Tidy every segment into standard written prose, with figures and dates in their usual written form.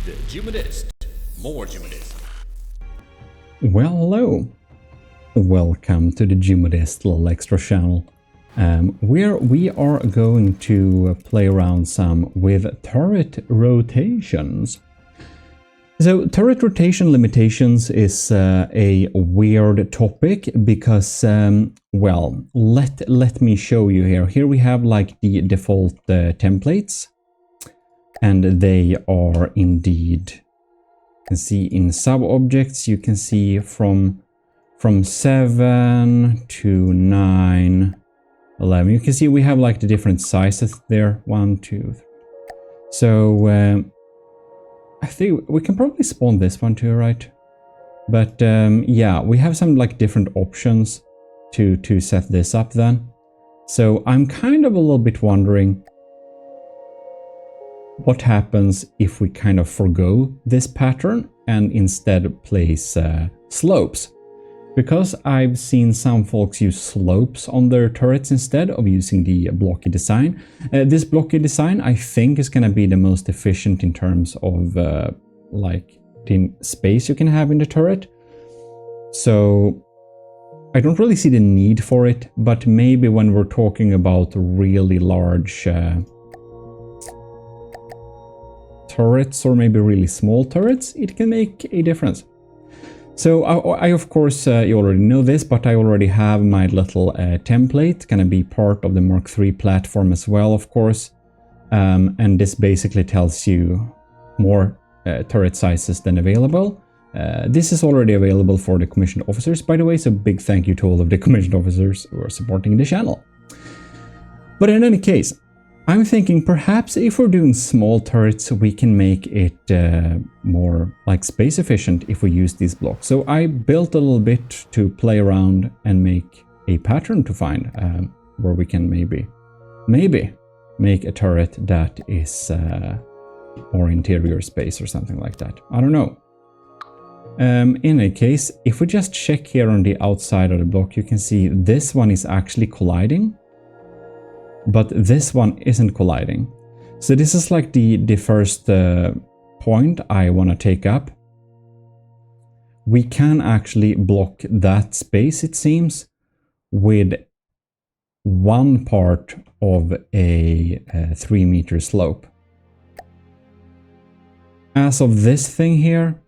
The GMODIST. More GMODIST. Well, hello. Welcome to the GMODIST little extra channel, where we are going to play around some with turret rotations. So turret rotation limitations is a weird topic because, well, let me show you here. Here we have like the default templates, and they are indeed, you can see in sub-objects, you can see from 7 to 9, 11. You can see we have like the different sizes there, 1, 2, 3. So I think we can probably spawn this one too, right? But yeah, we have some like different options to set this up then. So I'm kind of a little bit wondering what happens if we kind of forgo this pattern and instead place slopes. Because I've seen some folks use slopes on their turrets instead of using the blocky design. This blocky design I think is going to be the most efficient in terms of like the space you can have in the turret. So I don't really see the need for it, but maybe when we're talking about really large turrets or maybe really small turrets, it can make a difference. So I of course, you already know this, but I already have my little template, gonna be part of the Mark III platform as well, of course. And this basically tells you more turret sizes than available. This is already available for the commissioned officers, by the way, so big thank you to all of the commissioned officers who are supporting the channel. But in any case, I'm thinking perhaps if we're doing small turrets, we can make it more like space efficient if we use these blocks. So I built a little bit to play around and make a pattern to find where we can maybe make a turret that is more interior space or something like that. I don't know. In any case, if we just check here on the outside of the block, you can see this one is actually colliding. But this one isn't colliding. So this is like the first point I want to take up. We can actually block that space, it seems, with one part of a 3-meter slope. As of this thing here,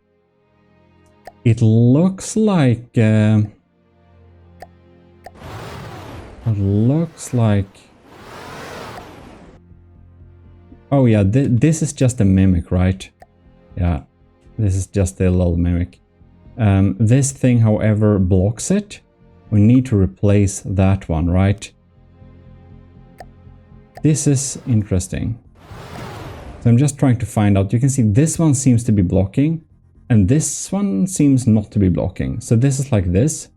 it looks like oh yeah, this is just a mimic, right? Yeah, this is just a little mimic. This thing, however, blocks it. We need to replace that one, right? This is interesting. So I'm just trying to find out. You can see this one seems to be blocking, and this one seems not to be blocking. So this is like this.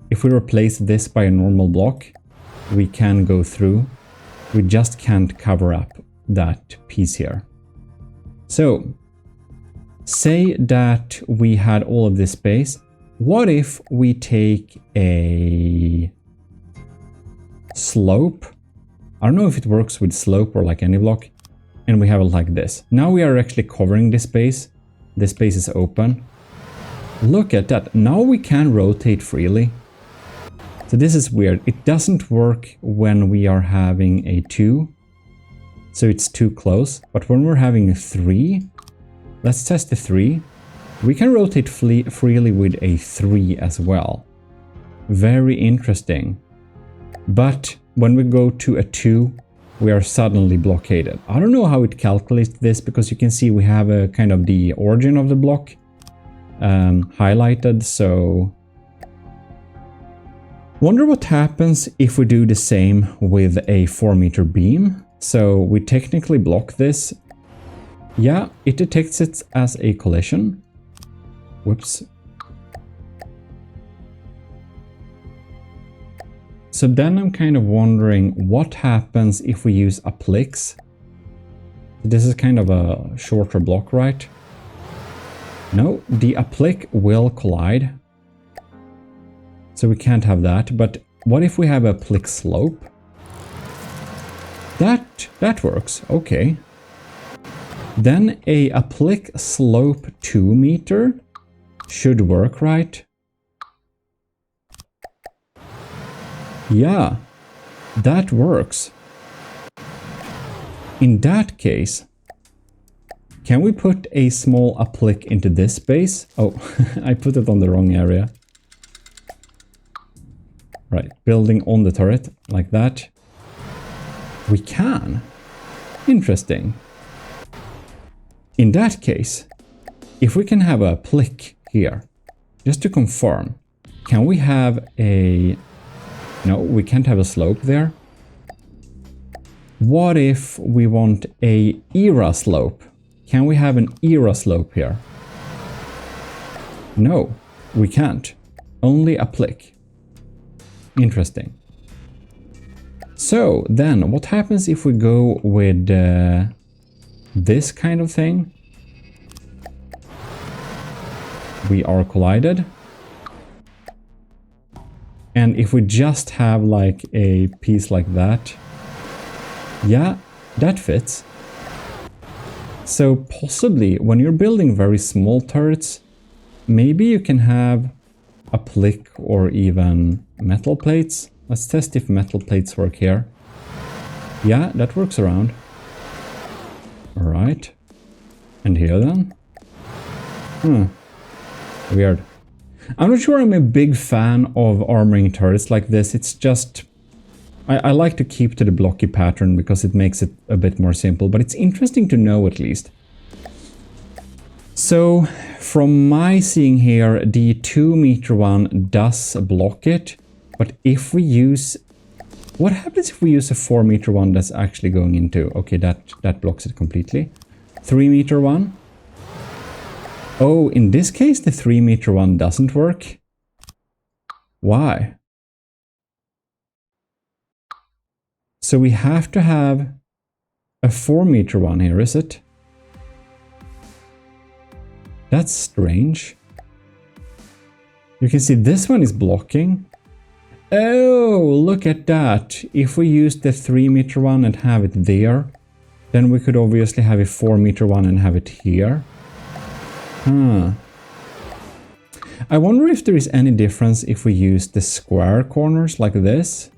If we replace this by a normal block, we can go through. We just can't cover up that piece here. So, say that we had all of this space. What if we take a slope? I don't know if it works with slope or like any block. And we have it like this. Now we are actually covering this space. This space is open. Look at that. Now we can rotate freely. So this is weird. It doesn't work when we are having a 2. So it's too close. But when we're having a 3, let's test the 3. We can rotate freely with a 3 as well. Very interesting. But when we go to a 2, we are suddenly blockaded. I don't know how it calculates this, because you can see we have a kind of the origin of the block highlighted. So wonder what happens if we do the same with a 4-meter beam. So we technically block this. Yeah, it detects it as a collision. Whoops. So then I'm kind of wondering what happens if we use appliques. This is kind of a shorter block, right? No, the applique will collide. So we can't have that, but what if we have a applique slope? That works, okay. Then a applique slope 2 meter should work, right? Yeah, that works. In that case, can we put a small applique into this space? Oh, I put it on the wrong area. Right, building on the turret, like that. We can. Interesting. In that case, if we can have a applique here, just to confirm, can we have a... No, we can't have a slope there. What if we want a era slope? Can we have an era slope here? No, we can't. Only applique. Interesting. So then, what happens if we go with this kind of thing? We are collided. And if we just have like a piece like that, yeah, that fits. So possibly when you're building very small turrets, maybe you can have applique or even metal plates. Let's test if metal plates work here. Yeah, that works around. All right. And here then? Weird. I'm not sure I'm a big fan of armoring turrets like this. It's just... I like to keep to the blocky pattern because it makes it a bit more simple, but it's interesting to know at least. So, from my seeing here, the 2 meter one does block it, but if we use... What happens if we use a 4 meter one that's actually going into... Okay, that blocks it completely. 3 meter one. Oh, in this case the 3 meter one doesn't work. Why? So we have to have a 4 meter one here, is it? That's strange. You can see this one is blocking. Oh, look at that. If we use the 3 meter one and have it there, then we could obviously have a 4 meter one and have it here. I wonder if there is any difference if we use the square corners like this.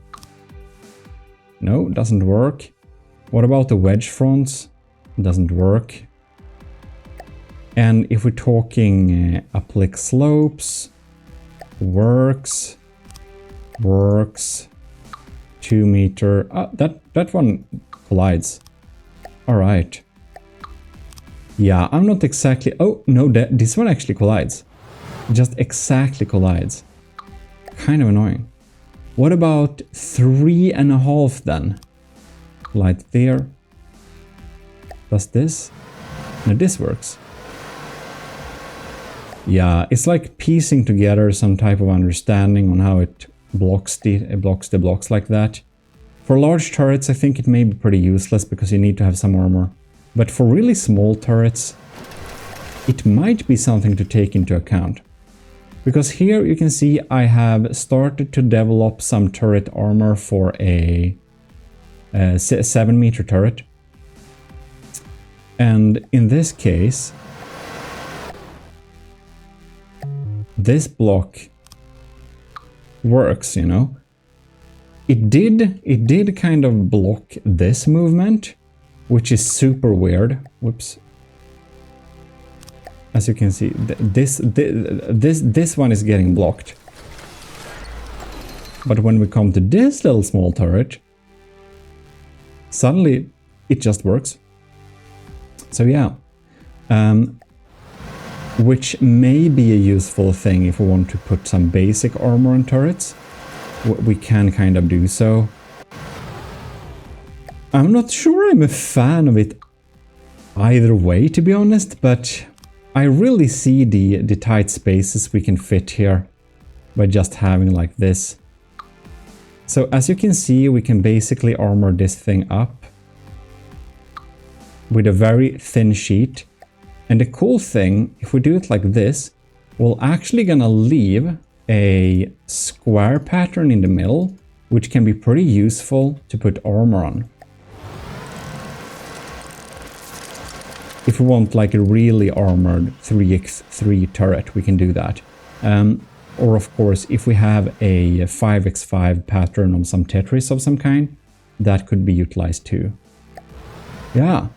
No, doesn't work. What about the wedge fronts? Doesn't work. And if we're talking applique slopes, works. 2 meter. That one collides. All right. Yeah, I'm not exactly... Oh, no, this one actually collides. Just exactly collides. Kind of annoying. What about 3.5 then? Collide there. Does this? No, this works. Yeah, it's like piecing together some type of understanding on how it blocks the blocks like that. For large turrets, I think it may be pretty useless because you need to have some armor. But for really small turrets, it might be something to take into account. Because here you can see I have started to develop some turret armor for a 7 meter turret. And in this case, this block works, you know. It did kind of block this movement, which is super weird. Whoops. As you can see, this one is getting blocked. But when we come to this little small turret, suddenly it just works. So yeah, which may be a useful thing if we want to put some basic armor on turrets. We can kind of do so. I'm not sure I'm a fan of it either way, to be honest, but I really see the tight spaces we can fit here by just having like this. So as you can see, we can basically armor this thing up with a very thin sheet. And the cool thing, if we do it like this, we're actually gonna leave a square pattern in the middle, which can be pretty useful to put armor on. If we want like a really armored 3x3 turret, we can do that. Or of course, if we have a 5x5 pattern of some Tetris of some kind, that could be utilized too. Yeah.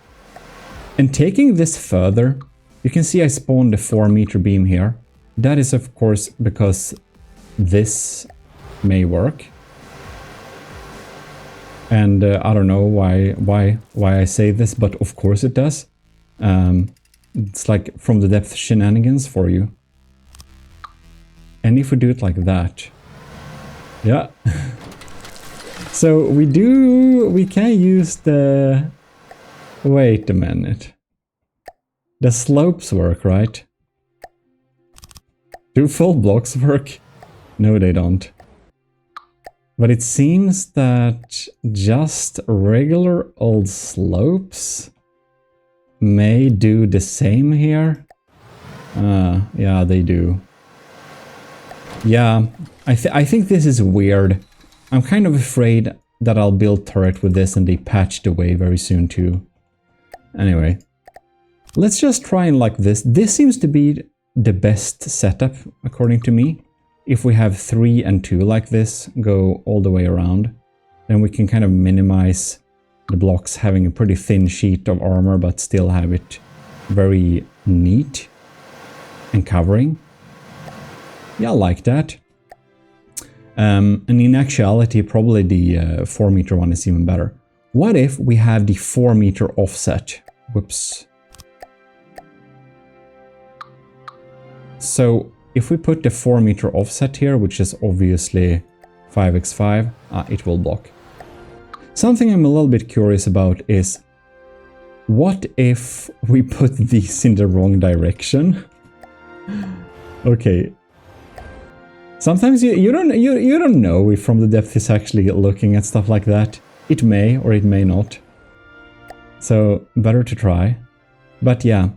And taking this further, you can see I spawned a 4-meter beam here. That is of course because this may work. And I don't know why I say this, but of course it does. It's like from the depth shenanigans for you. And if we do it like that, yeah. So we can use the, wait a minute. The slopes work, right? Do full blocks work? No, they don't. But it seems that just regular old slopes may do the same here. Yeah, they do. Yeah, I think this is weird. I'm kind of afraid that I'll build turret with this and they patched away very soon too. Anyway, let's just try and like this. This seems to be the best setup according to me. If we have 3 and 2 like this, go all the way around, then we can kind of minimize the blocks having a pretty thin sheet of armor but still have it very neat and covering. Yeah, I like that. And in actuality, probably the 4-meter one is even better. What if we have the 4-meter offset? Whoops. So if we put the 4-meter offset here, which is obviously 5x5, it will block. Something I'm a little bit curious about is, what if we put these in the wrong direction? Okay. Sometimes you don't know if From the Depth is actually looking at stuff like that. It may or it may not. So better to try. But yeah,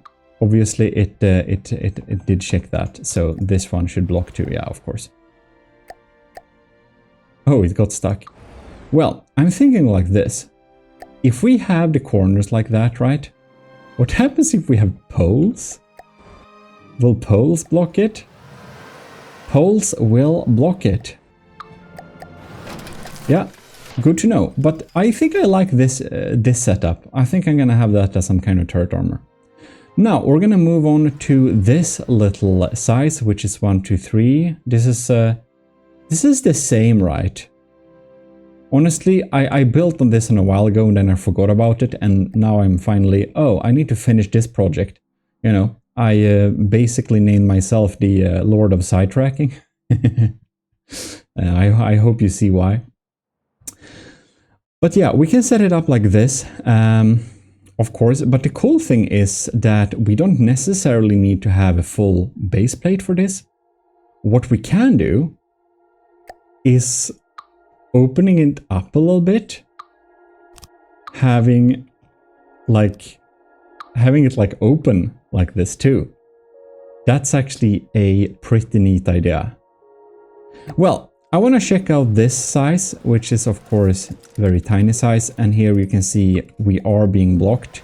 obviously it did check that. So this one should block too. Yeah, of course. Oh, it got stuck. Well, I'm thinking like this. If we have the corners like that, right? What happens if we have poles? Will poles block it? Poles will block it. Yeah, good to know. But I think I like this this setup. I think I'm gonna have that as some kind of turret armor. Now we're gonna move on to this little size, which is 1, 2, 3. This is the same, right? Honestly, I built on this a while ago and then I forgot about it, and now I'm finally, oh, I need to finish this project. You know, I basically named myself the Lord of Sidetracking. I hope you see why. But yeah, we can set it up like this, of course. But the cool thing is that we don't necessarily need to have a full base plate for this. What we can do is opening it up a little bit, having it like open like this too. That's actually a pretty neat idea. Well, I want to check out this size, which is of course very tiny size, and here you can see we are being blocked.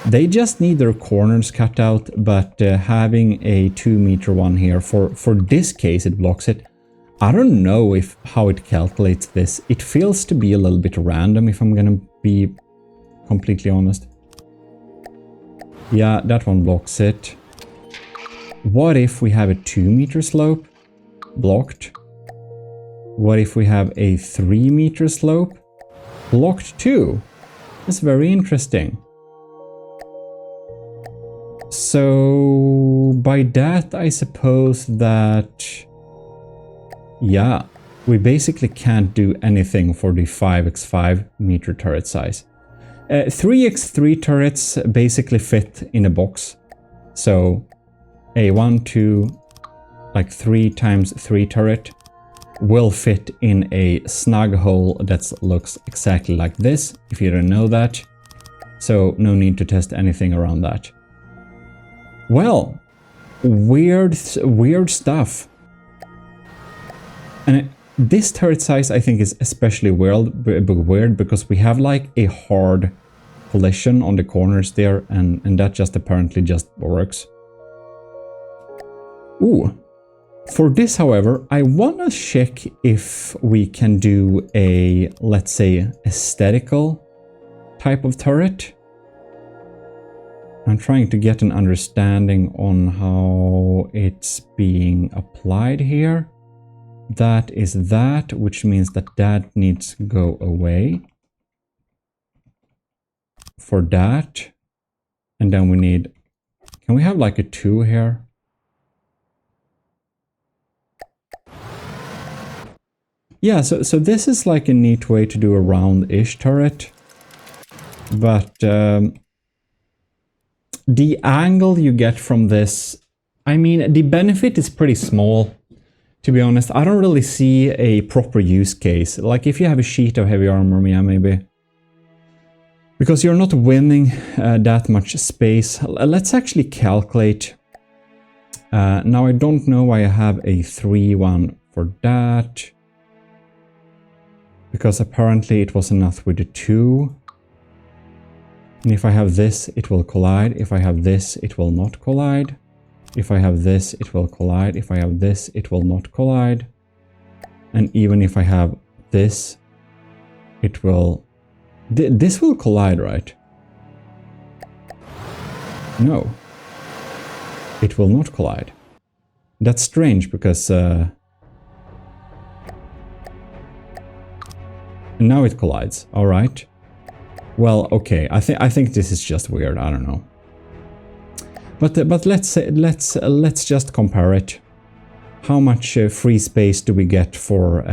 They just need their corners cut out, but having a 2-meter one here, for this case it blocks it. I don't know how it calculates this. It feels to be a little bit random, if I'm gonna be completely honest. Yeah, that one blocks it. What if we have a 2-meter slope? Blocked. What if we have a 3-meter slope? Blocked too. That's very interesting. So by that I suppose that, yeah, we basically can't do anything for the 5x5 meter turret size. 3x3 turrets basically fit in a box. So a 1, 2, like 3 times 3 turret will fit in a snug hole that looks exactly like this, if you don't know that. So no need to test anything around that. Well, weird stuff. And this turret size I think is especially weird because we have like a hard collision on the corners there, and that just apparently just works. Ooh. For this, however, I want to check if we can do a, let's say, aesthetical type of turret. I'm trying to get an understanding on how it's being applied here. That is that, which means that that needs to go away. For that. And then we need... Can we have like a 2 here? Yeah, so this is like a neat way to do a round-ish turret. But the angle you get from this... I mean, the benefit is pretty small, to be honest. I don't really see a proper use case. Like, if you have a sheet of heavy armor, yeah, maybe. Because you're not winning that much space. Let's actually calculate. Now, I don't know why I have a 3-1 for that. Because apparently it was enough with the 2. And if I have this, it will collide. If I have this, it will not collide. If I have this, it will collide. If I have this, it will not collide. And even if I have this, it will... This will collide, right? No. It will not collide. That's strange because... And now it collides. All right. Well, okay. I think this is just weird. I don't know. But let's just compare it. How much free space do we get for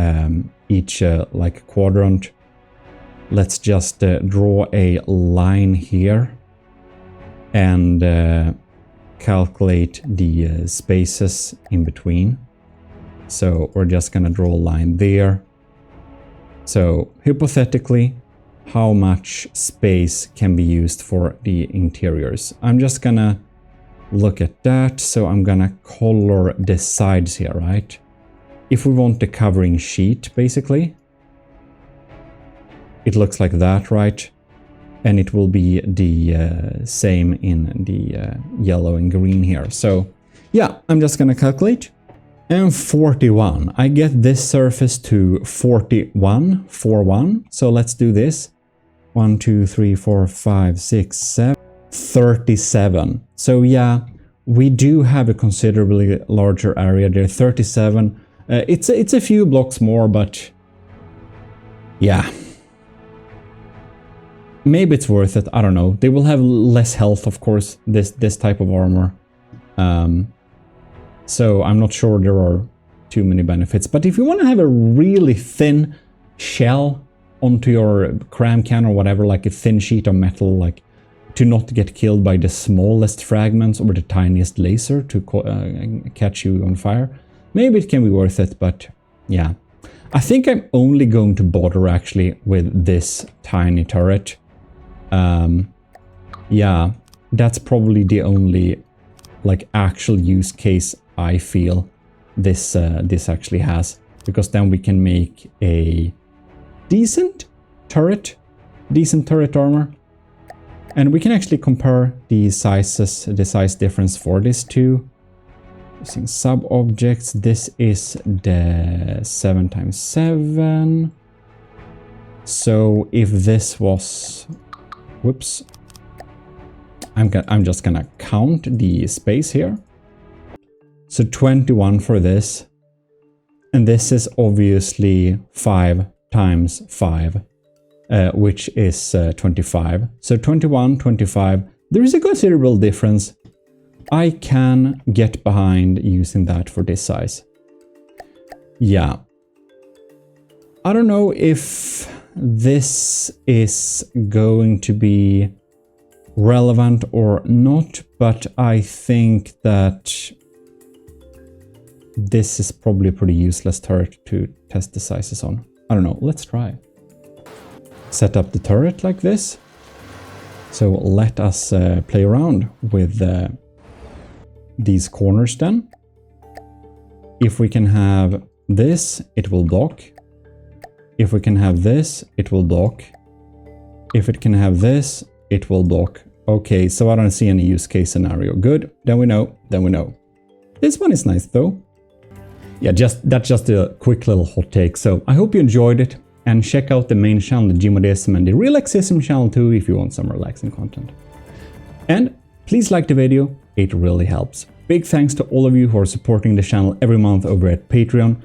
each like quadrant? Let's just draw a line here and calculate the spaces in between. So we're just gonna draw a line there. So, hypothetically, how much space can be used for the interiors? I'm just gonna look at that, so I'm gonna color the sides here, right? If we want the covering sheet, basically, it looks like that, right? And it will be the same in the yellow and green here. So, yeah, I'm just gonna calculate. And 41. I get this surface to 41. So let's do this. 1, 2, 3, 4, 5, 6, 7. 37. So yeah, we do have a considerably larger area there. 37. It's a few blocks more, but yeah. Maybe it's worth it. I don't know. They will have less health, of course, this type of armor. So I'm not sure there are too many benefits. But if you want to have a really thin shell onto your cram can or whatever, like a thin sheet of metal, like to not get killed by the smallest fragments or the tiniest laser to catch you on fire, maybe it can be worth it. But yeah, I think I'm only going to bother actually with this tiny turret. Yeah, that's probably the only like actual use case I feel this actually has, because then we can make a decent turret armor, and we can actually compare the sizes, the size difference for these two using sub objects. This is the 7x7. So if this was, whoops, I'm just gonna count the space here. So 21 for this, and this is obviously 5 times 5, which is 25. So 21, 25, there is a considerable difference. I can get behind using that for this size. Yeah. I don't know if this is going to be relevant or not, but I think that this is probably a pretty useless turret to test the sizes on. I don't know, let's try. Set up the turret like this. So let us play around with these corners then. If we can have this, it will block. If we can have this, it will block. If it can have this, it will block. Okay, so I don't see any use case scenario. Good, then we know, This one is nice though. Yeah, that's just a quick little hot take. So I hope you enjoyed it, and check out the main channel, the GMODISM, and the Relaxism channel too if you want some relaxing content. And please like the video, it really helps. Big thanks to all of you who are supporting the channel every month over at Patreon,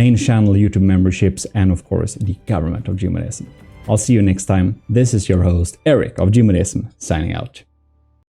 main channel, YouTube memberships, and of course the government of GMODISM. I'll see you next time. This is your host, Eric of GMODISM, signing out.